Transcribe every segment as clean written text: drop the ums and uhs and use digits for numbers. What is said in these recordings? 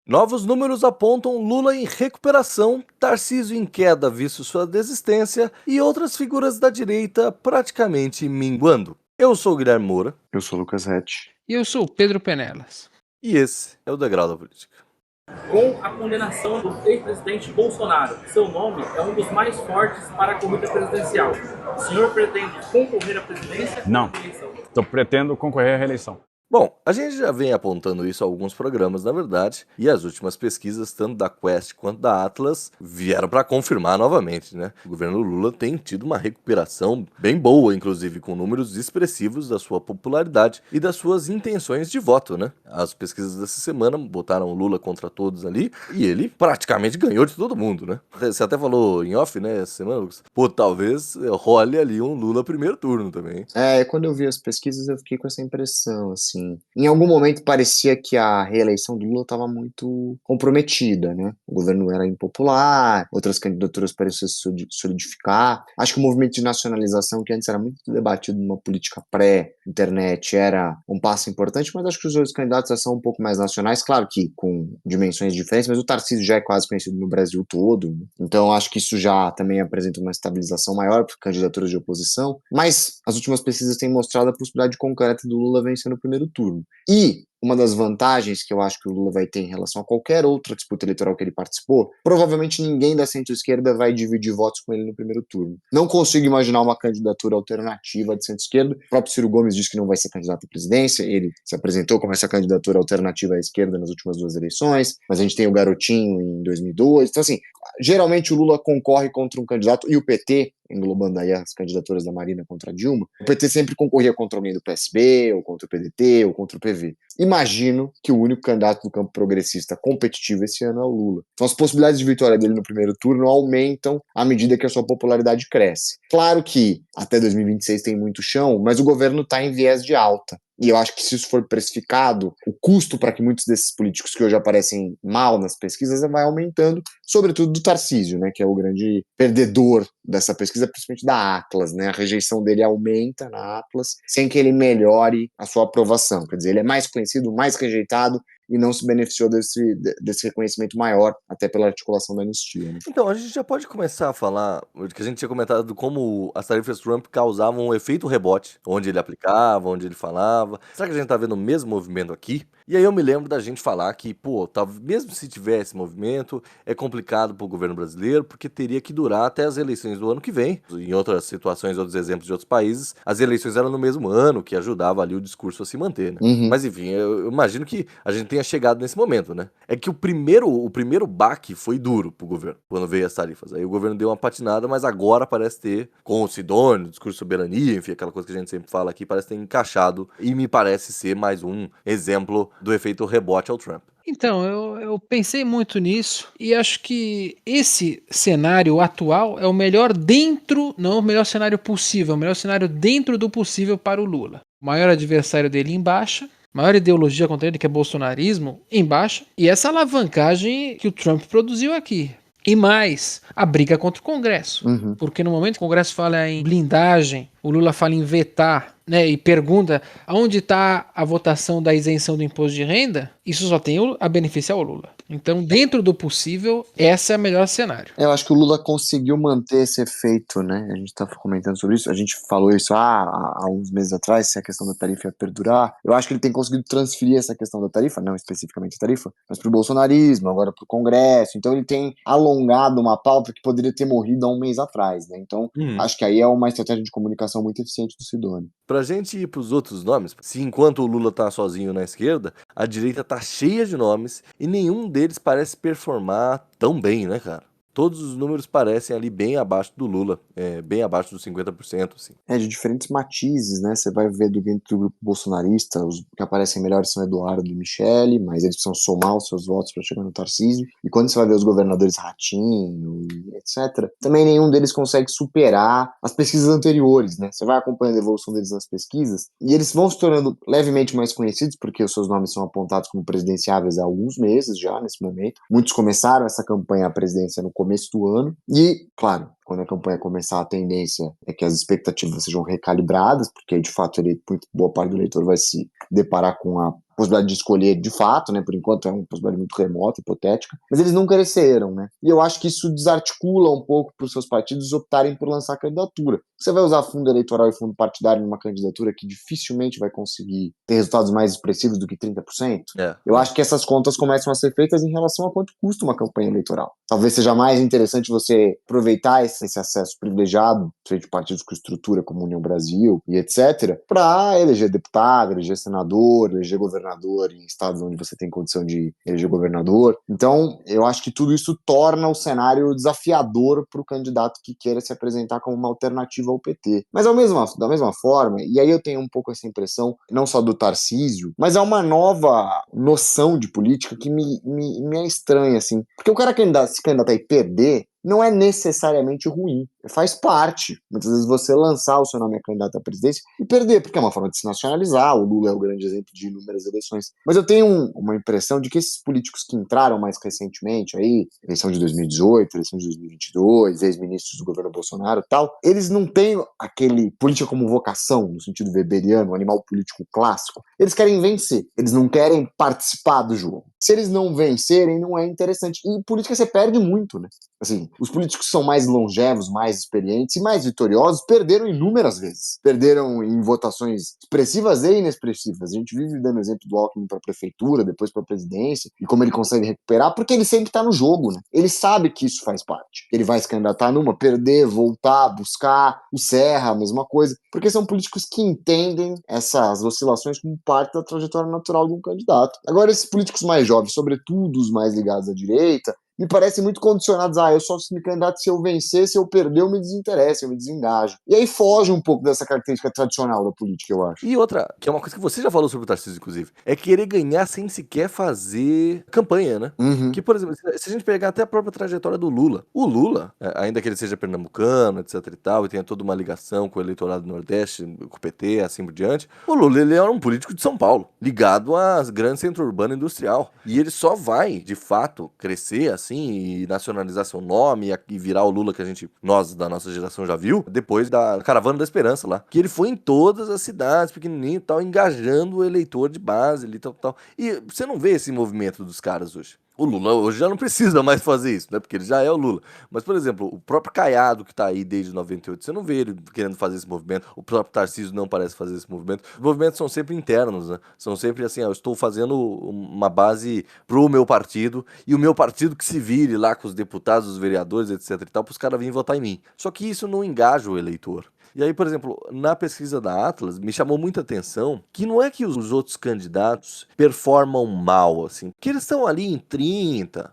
Novos números apontam Lula em recuperação, Tarcísio em queda visto sua desistência e outras figuras da direita praticamente minguando. Eu sou o Guilherme Moura. Eu sou o Lucas Rett. E eu sou o Pedro Penelas. E esse é o Degrau da Política. Com a condenação do ex-presidente Bolsonaro, seu nome é um dos mais fortes para a corrida presidencial. O senhor pretende concorrer à presidência? Não, pretendo concorrer à reeleição. Bom, a gente já vem apontando isso a alguns programas, na verdade, e as últimas pesquisas, tanto da Quest quanto da Atlas, vieram para confirmar novamente, né? O governo Lula tem tido uma recuperação bem boa, inclusive com números expressivos da sua popularidade e das suas intenções de voto, né? As pesquisas dessa semana botaram o Lula contra todos ali e ele praticamente ganhou de todo mundo, né? Você até falou em off, né, essa semana, Lucas? Pô, talvez role ali um Lula primeiro turno também. Quando eu vi as pesquisas eu fiquei com essa impressão, assim. Em algum momento parecia que a reeleição do Lula estava muito comprometida, né? O governo era impopular, outras candidaturas pareciam se solidificar. Acho que o movimento de nacionalização, que antes era muito debatido numa política pré-internet, era um passo importante, mas acho que os outros candidatos já são um pouco mais nacionais, claro que com dimensões diferentes, mas o Tarcísio já é quase conhecido no Brasil todo, né? Então acho que isso já também apresenta uma estabilização maior para candidaturas de oposição, mas as últimas pesquisas têm mostrado a possibilidade concreta do Lula vencer no primeiro turno. E uma das vantagens que eu acho que o Lula vai ter em relação a qualquer outra disputa eleitoral que ele participou, provavelmente ninguém da centro-esquerda vai dividir votos com ele no primeiro turno. Não consigo imaginar uma candidatura alternativa de centro-esquerda. O próprio Ciro Gomes disse que não vai ser candidato à presidência, ele se apresentou como essa candidatura alternativa à esquerda nas últimas duas eleições, mas a gente tem o Garotinho em 2002, então assim, geralmente o Lula concorre contra um candidato, e o PT, englobando aí as candidaturas da Marina contra a Dilma, o PT sempre concorria contra alguém do PSB, ou contra o PDT, ou contra o PV. Imagino que o único candidato do campo progressista competitivo esse ano é o Lula. Então as possibilidades de vitória dele no primeiro turno aumentam à medida que a sua popularidade cresce. Claro que até 2026 tem muito chão, mas o governo está em viés de alta. E eu acho que se isso for precificado, o custo para que muitos desses políticos que hoje aparecem mal nas pesquisas vai aumentando, sobretudo do Tarcísio, né, que é o grande perdedor dessa pesquisa, principalmente da Atlas, né? A rejeição dele aumenta na Atlas sem que ele melhore a sua aprovação. Quer dizer, ele é mais conhecido, mais rejeitado e não se beneficiou desse reconhecimento maior, até pela articulação da anistia, né? Então, a gente já pode começar a falar, que a gente tinha comentado como as tarifas Trump causavam um efeito rebote, onde ele aplicava, onde ele falava. Será que a gente tá vendo o mesmo movimento aqui? E aí eu me lembro da gente falar que, pô, mesmo se tivesse movimento, é complicado pro governo brasileiro, porque teria que durar até as eleições do ano que vem. Em outras situações, outros exemplos de outros países, as eleições eram no mesmo ano, que ajudava ali o discurso a se manter, né? Uhum. Mas enfim, eu imagino que a gente tenha chegado nesse momento, né? É que o primeiro baque foi duro pro governo, quando veio as tarifas. Aí o governo deu uma patinada, mas agora parece ter, com o Sidônio, discurso de soberania, enfim, aquela coisa que a gente sempre fala aqui, parece ter encaixado e me parece ser mais um exemplo do efeito rebote ao Trump. Então, eu pensei muito nisso e acho que esse cenário atual é o melhor não o melhor cenário possível, é o melhor cenário dentro do possível para o Lula. O maior adversário dele em baixa, maior ideologia contra ele, que é bolsonarismo, em baixa, e essa alavancagem que o Trump produziu aqui. E mais, a briga contra o Congresso. Uhum. Porque no momento que o Congresso fala em blindagem, o Lula fala em vetar, né, e pergunta aonde está a votação da isenção do imposto de renda, isso só tem a beneficiar o Lula. Então, dentro do possível, esse é o melhor cenário. Eu acho que o Lula conseguiu manter esse efeito, né? A gente tá comentando sobre isso, a gente falou isso há uns meses atrás, se a questão da tarifa ia perdurar. Eu acho que ele tem conseguido transferir essa questão da tarifa, não especificamente a tarifa, mas pro bolsonarismo, agora pro Congresso. Então ele tem alongado uma pauta que poderia ter morrido há um mês atrás, né? Então acho que aí é uma estratégia de comunicação muito eficiente do Sidônio. Pra gente ir pros outros nomes, se enquanto o Lula tá sozinho na esquerda, a direita tá cheia de nomes e nenhum deles parece performar tão bem, né, cara? Todos os números parecem ali bem abaixo do Lula, bem abaixo dos 50%, assim. De diferentes matizes, né? Você vai ver dentro do grupo bolsonarista, os que aparecem melhores são Eduardo e Michele, mas eles precisam somar os seus votos para chegar no Tarcísio. E quando você vai ver os governadores Ratinho e etc., também nenhum deles consegue superar as pesquisas anteriores, né? Você vai acompanhando a evolução deles nas pesquisas e eles vão se tornando levemente mais conhecidos porque os seus nomes são apontados como presidenciáveis há alguns meses já, nesse momento. Muitos começaram essa campanha à presidência no começo do ano e, claro, quando a campanha começar, a tendência é que as expectativas sejam recalibradas, porque de fato muito boa parte do eleitor vai se deparar com a possibilidade de escolher de fato, né? Por enquanto é uma possibilidade muito remota, hipotética, mas eles não cresceram, né? E eu acho que isso desarticula um pouco para os seus partidos optarem por lançar candidatura. Você vai usar fundo eleitoral e fundo partidário numa candidatura que dificilmente vai conseguir ter resultados mais expressivos do que 30%? Eu acho que essas contas começam a ser feitas em relação a quanto custa uma campanha eleitoral. Talvez seja mais interessante você aproveitar esse acesso privilegiado, feito de partidos com estrutura como União Brasil e etc., para eleger deputado, eleger senador, eleger governador em estados onde você tem condição de eleger governador. Então, eu acho que tudo isso torna o cenário desafiador para o candidato que queira se apresentar como uma alternativa ao PT. Mas da mesma forma, e aí eu tenho um pouco essa impressão, não só do Tarcísio, mas é uma nova noção de política que me é estranha, assim. Porque o cara se candidatar e perder não é necessariamente ruim, faz parte. Muitas vezes você lançar o seu nome a candidato à presidência e perder, porque é uma forma de se nacionalizar, o Lula é o grande exemplo de inúmeras eleições. Mas eu tenho uma impressão de que esses políticos que entraram mais recentemente, aí, eleição de 2018, eleição de 2022, ex-ministros do governo Bolsonaro e tal, eles não têm aquele política como vocação, no sentido weberiano, animal político clássico. Eles querem vencer, eles não querem participar do jogo. Se eles não vencerem, não é interessante. E política você perde muito, né? Assim, os políticos que são mais longevos, mais experientes e mais vitoriosos perderam inúmeras vezes. Perderam em votações expressivas e inexpressivas. A gente vive dando exemplo do Alckmin para a prefeitura, depois para a presidência, e como ele consegue recuperar, porque ele sempre está no jogo, né? Ele sabe que isso faz parte. Ele vai se candidatar numa, perder, voltar, buscar. O Serra, a mesma coisa. Porque são políticos que entendem essas oscilações como parte da trajetória natural de um candidato. Agora, esses políticos mais jovens, sobretudo os mais ligados à direita, me parecem muito condicionados. Eu só me candidato se eu vencer, se eu perder eu me desinteresso, eu me desengajo. E aí foge um pouco dessa característica tradicional da política, eu acho. E outra, que é uma coisa que você já falou sobre o Tarcísio, inclusive, é querer ganhar sem sequer fazer campanha, né? Uhum. Que, por exemplo, se a gente pegar até a própria trajetória do Lula, o Lula, ainda que ele seja pernambucano, etc e tal, e tenha toda uma ligação com o eleitorado do Nordeste, com o PT, assim por diante, o Lula, ele era um político de São Paulo, ligado às grandes centro urbano industrial. E ele só vai, de fato, crescer, assim, e nacionalizar seu nome e virar o Lula que nós da nossa geração já viu, depois da Caravana da Esperança lá. Que ele foi em todas as cidades, pequenininho e tal, engajando o eleitor de base ali, tal. E você não vê esse movimento dos caras hoje. O Lula hoje já não precisa mais fazer isso, né? Porque ele já é o Lula. Mas, por exemplo, o próprio Caiado, que tá aí desde 98, você não vê ele querendo fazer esse movimento. O próprio Tarcísio não parece fazer esse movimento. Os movimentos são sempre internos, né? São sempre assim, eu estou fazendo uma base pro meu partido, e o meu partido que se vire lá com os deputados, os vereadores, etc e tal, pros caras virem votar em mim. Só que isso não engaja o eleitor. E aí, por exemplo, na pesquisa da Atlas, me chamou muita atenção que não é que os outros candidatos performam mal, assim, que eles estão ali em 30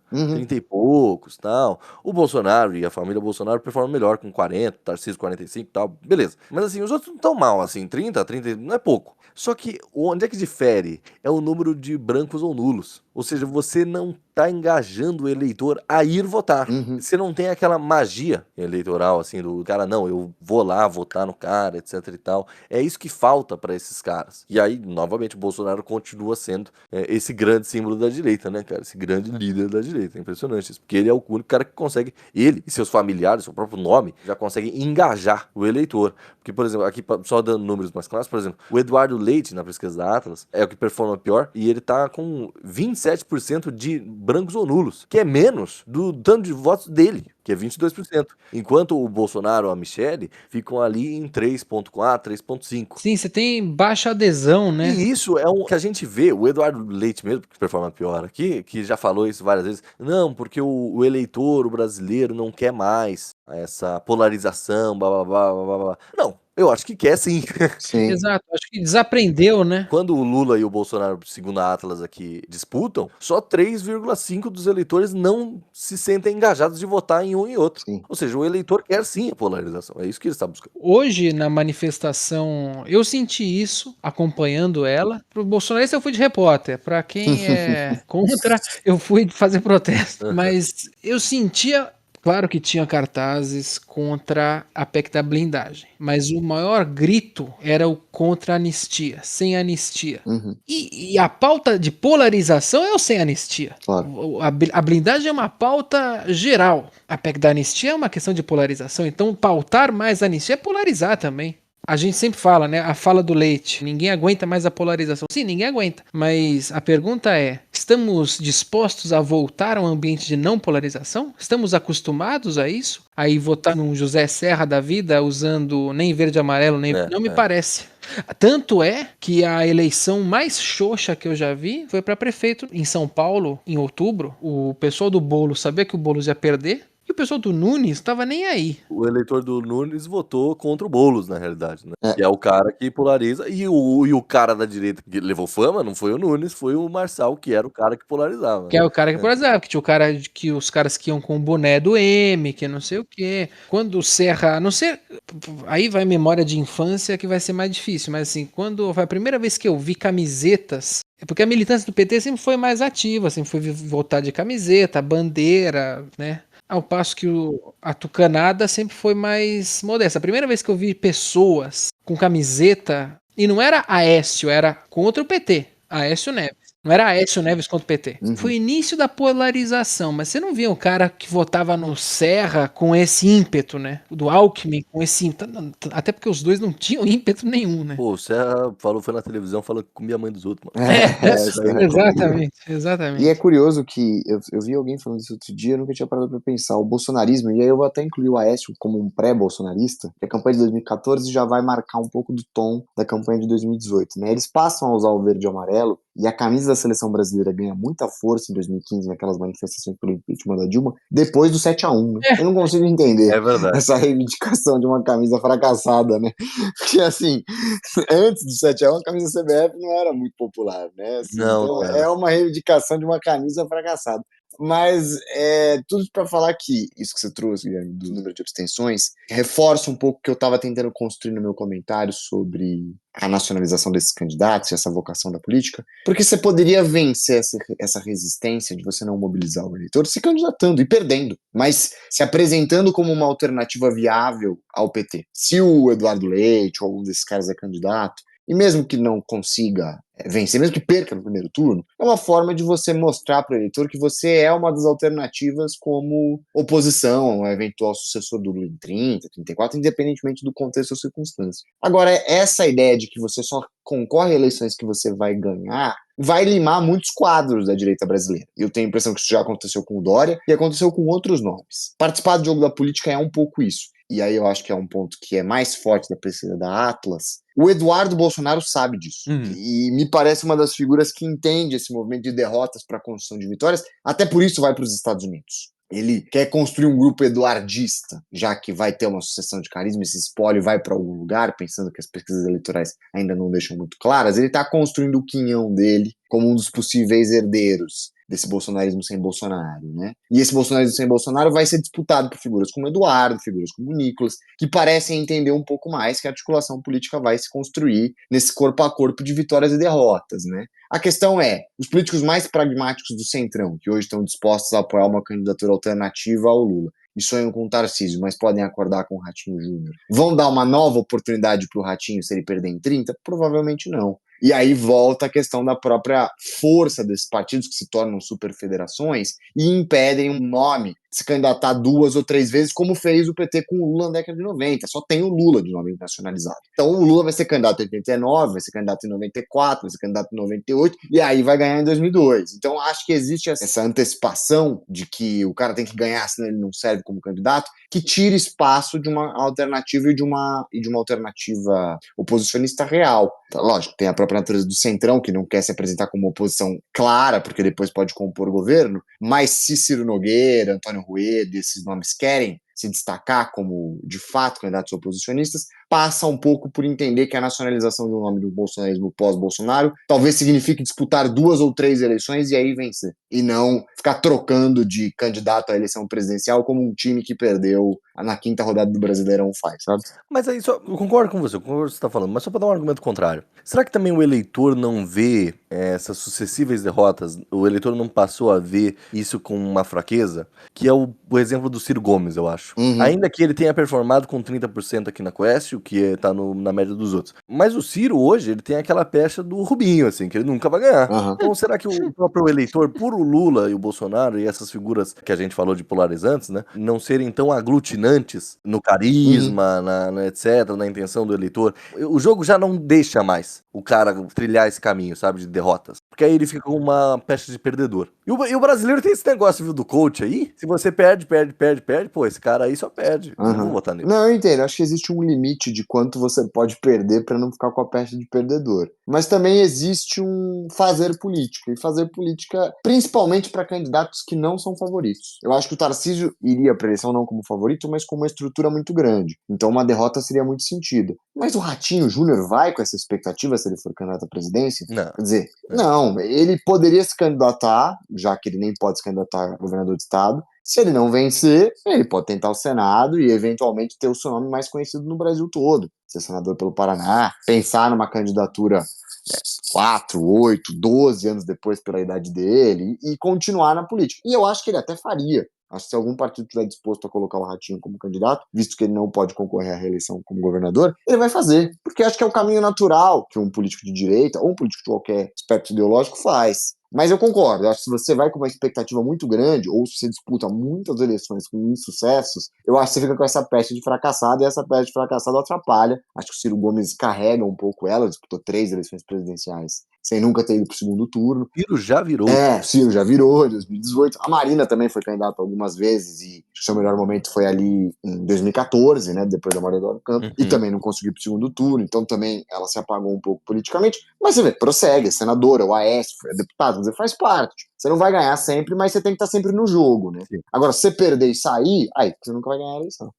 e poucos, tal. O Bolsonaro e a família Bolsonaro performam melhor com 40, Tarcísio 45 e tal, beleza. Mas assim, os outros não estão mal, assim, 30 não é pouco. Só que onde é que difere é o número de brancos ou nulos. Ou seja, você não está engajando o eleitor a ir votar. Você não tem aquela magia eleitoral, assim, do cara, não, eu vou lá votar no cara, etc e tal. É isso que falta para esses caras. E aí, novamente, o Bolsonaro continua sendo esse grande símbolo da direita, né, cara? Esse grande líder da direita. É impressionante isso. Porque ele é o único cara que consegue, ele e seus familiares, seu próprio nome, já conseguem engajar o eleitor. Porque, por exemplo, aqui só dando números mais claros, por exemplo, o Eduardo Leite, na pesquisa da Atlas, é o que performa pior, e ele tá com 27% de brancos ou nulos, que é menos do tanto de votos dele, que é 22%. Enquanto o Bolsonaro ou a Michelle ficam ali em 3,4, 3,5. Sim, você tem baixa adesão, né? E isso é que a gente vê, o Eduardo Leite mesmo, que performa pior aqui, que já falou isso várias vezes, não, porque o eleitor, o brasileiro, não quer mais essa polarização, blá, blá, blá, blá, blá. Não. Eu acho que quer, sim. Sim. Exato, acho que desaprendeu, né? Quando o Lula e o Bolsonaro, segundo a Atlas aqui, disputam, só 3,5% dos eleitores não se sentem engajados de votar em um e outro. Sim. Ou seja, o eleitor quer sim a polarização. É isso que ele está buscando. Hoje, na manifestação, eu senti isso, acompanhando ela. Pro bolsonarista eu fui de repórter, pra quem é contra, eu fui fazer protesto. Mas eu sentia... Claro que tinha cartazes contra a PEC da blindagem, mas o maior grito era o contra a anistia, sem anistia. E a pauta de polarização é o sem anistia. Claro. A blindagem é uma pauta geral. A PEC da anistia é uma questão de polarização, então pautar mais a anistia é polarizar também. A gente sempre fala, né? A fala do Leite. Ninguém aguenta mais a polarização. Sim, ninguém aguenta. Mas a pergunta é: estamos dispostos a voltar a um ambiente de não polarização? Estamos acostumados a isso? Aí votar num José Serra da vida usando nem verde e amarelo, nem. Não me parece. Tanto é que a eleição mais xoxa que eu já vi foi para prefeito em São Paulo, em outubro. O pessoal do Boulos sabia que o Boulos ia perder. E o pessoal do Nunes estava nem aí. O eleitor do Nunes votou contra o Boulos, na realidade, né? Que é o cara que polariza. E o cara da direita que levou fama não foi o Nunes, foi o Marçal, que era o cara que polarizava. Que é o cara que polarizava, que tinha o cara que os caras que iam com o boné do M, que não sei o quê. Quando o Serra, não sei, aí vai memória de infância que vai ser mais difícil, mas assim, quando foi a primeira vez que eu vi camisetas, é porque a militância do PT sempre foi mais ativa, sempre foi votar de camiseta, bandeira, né? Ao passo que a tucanada sempre foi mais modesta. A primeira vez que eu vi pessoas com camiseta, e não era Aécio, era contra o PT, Aécio Neves. Não era Aécio Neves contra o PT. Foi o início da polarização, mas você não via um cara que votava no Serra com esse ímpeto, né? Do Alckmin com esse ímpeto. Até porque os dois não tinham ímpeto nenhum, né? Pô, o Serra foi na televisão, falou que comia a mãe dos outros, mano. Exatamente. E é curioso que eu vi alguém falando isso outro dia, eu nunca tinha parado pra pensar. O bolsonarismo, e aí eu vou até incluir o Aécio como um pré-bolsonarista, que a campanha de 2014 já vai marcar um pouco do tom da campanha de 2018, né? Eles passam a usar o verde e amarelo, e a camisa da seleção brasileira ganha muita força em 2015, naquelas manifestações pelo impeachment da Dilma, depois do 7-1, né? Eu não consigo entender essa reivindicação de uma camisa fracassada, né? Porque, assim, antes do 7-1, a camisa CBF não era muito popular, né? Assim, Não, então, é uma reivindicação de uma camisa fracassada. Mas tudo para falar que isso que você trouxe, Guilherme, do número de abstenções, reforça um pouco o que eu estava tentando construir no meu comentário sobre a nacionalização desses candidatos e essa vocação da política, porque você poderia vencer essa resistência de você não mobilizar o eleitor se candidatando e perdendo, mas se apresentando como uma alternativa viável ao PT. Se o Eduardo Leite ou algum desses caras é candidato, e mesmo que não consiga vencer, mesmo que perca no primeiro turno, é uma forma de você mostrar para o eleitor que você é uma das alternativas como oposição a um eventual sucessor do Lula em 30, 34, independentemente do contexto ou circunstância. Agora, essa ideia de que você só concorre a eleições que você vai ganhar vai limar muitos quadros da direita brasileira. Eu tenho a impressão que isso já aconteceu com o Dória e aconteceu com outros nomes. Participar do jogo da política é um pouco isso. E aí eu acho que é um ponto que é mais forte da pesquisa da Atlas. O Eduardo Bolsonaro sabe disso. E me parece uma das figuras que entende esse movimento de derrotas para a construção de vitórias, até por isso vai para os Estados Unidos. Ele quer construir um grupo eduardista, já que vai ter uma sucessão de carisma, esse espólio vai para algum lugar, pensando que as pesquisas eleitorais ainda não deixam muito claras. Ele está construindo o quinhão dele como um dos possíveis herdeiros desse bolsonarismo sem Bolsonaro, né? E esse bolsonarismo sem Bolsonaro vai ser disputado por figuras como Eduardo, figuras como Nicolas, que parecem entender um pouco mais que a articulação política vai se construir nesse corpo a corpo de vitórias e derrotas, né? A questão é, os políticos mais pragmáticos do Centrão, que hoje estão dispostos a apoiar uma candidatura alternativa ao Lula, e sonham com o Tarcísio, mas podem acordar com o Ratinho Júnior, vão dar uma nova oportunidade para o Ratinho se ele perder em 30? Provavelmente não. E aí volta a questão da própria força desses partidos que se tornam superfederações e impedem um nome se candidatar 2 ou 3 vezes, como fez o PT com o Lula na década de 90. Só tem o Lula de nome nacionalizado. Então o Lula vai ser candidato em 89, vai ser candidato em 94, vai ser candidato em 98, e aí vai ganhar em 2002. Então acho que existe essa antecipação de que o cara tem que ganhar, senão ele não serve como candidato, que tira espaço de uma alternativa e de uma alternativa oposicionista real. Então, lógico, tem a própria natureza do Centrão, que não quer se apresentar como oposição clara, porque depois pode compor governo, mas se Ciro Nogueira, Antônio Rueda, esses nomes querem se destacar como, de fato, candidatos oposicionistas, passa um pouco por entender que a nacionalização de um nome do bolsonarismo pós-Bolsonaro talvez signifique disputar 2 ou 3 eleições e aí vencer. E não ficar trocando de candidato à eleição presidencial como um time que perdeu na 5ª rodada do Brasileirão faz, sabe? Mas aí, eu concordo com você, eu concordo com o que você está falando, mas só para dar um argumento contrário. Será que também o eleitor não vê essas sucessivas derrotas, o eleitor não passou a ver isso com uma fraqueza? Que é o exemplo do Ciro Gomes, eu acho. baixo. Uhum. Ainda que ele tenha performado com 30% aqui na Quest, o que tá na média dos outros. Mas o Ciro, hoje, ele tem aquela pecha do Rubinho, assim, que ele nunca vai ganhar. Uhum. Então, será que o próprio eleitor, por o Lula e o Bolsonaro e essas figuras que a gente falou de polarizantes, né, não serem tão aglutinantes no carisma, etc., na intenção do eleitor, o jogo já não deixa mais o cara trilhar esse caminho, sabe, de derrotas. Porque aí ele fica com uma pecha de perdedor. E o brasileiro tem esse negócio, viu, do coach aí. Se você perde, pô, esse cara aí só perde. Eu não vou votar nele. Não, eu entendo. Acho que existe um limite de quanto você pode perder para não ficar com a pecha de perdedor. Mas também existe um fazer política. E fazer política, principalmente para candidatos que não são favoritos. Eu acho que o Tarcísio iria para a eleição não como favorito, mas com uma estrutura muito grande. Então uma derrota seria muito sentida. Mas o Ratinho Júnior vai com essa expectativa se ele for candidato à presidência? Não. Quer dizer, não, ele poderia se candidatar, já que ele nem pode se candidatar a governador de estado. Se ele não vencer, ele pode tentar o Senado e eventualmente ter o seu nome mais conhecido no Brasil todo. Ser senador pelo Paraná, pensar numa candidatura 4, 8, 12 anos depois pela idade dele e continuar na política. E eu acho que ele até faria. Acho que se algum partido estiver disposto a colocar o Ratinho como candidato, visto que ele não pode concorrer à reeleição como governador, ele vai fazer. Porque acho que é o caminho natural que um político de direita ou um político de qualquer espectro ideológico faz. Mas eu concordo, acho que se você vai com uma expectativa muito grande, ou se você disputa muitas eleições com insucessos, eu acho que você fica com essa peste de fracassado, e essa peste de fracassado atrapalha. Acho que o Ciro Gomes carrega um pouco ela, disputou 3 eleições presidenciais, sem nunca ter ido pro segundo turno. Ciro já virou. Ciro já virou em 2018. A Marina também foi candidata algumas vezes, e o seu melhor momento foi ali em 2014, né, depois da morte do Eduardo Campos, e também não conseguiu pro segundo turno, então também ela se apagou um pouco politicamente, mas você vê, prossegue, é senadora, o Aécio, é deputado, você faz parte. Você não vai ganhar sempre, mas você tem que estar sempre no jogo, né? Sim. Agora, se você perder e sair, aí você nunca vai ganhar a eleição.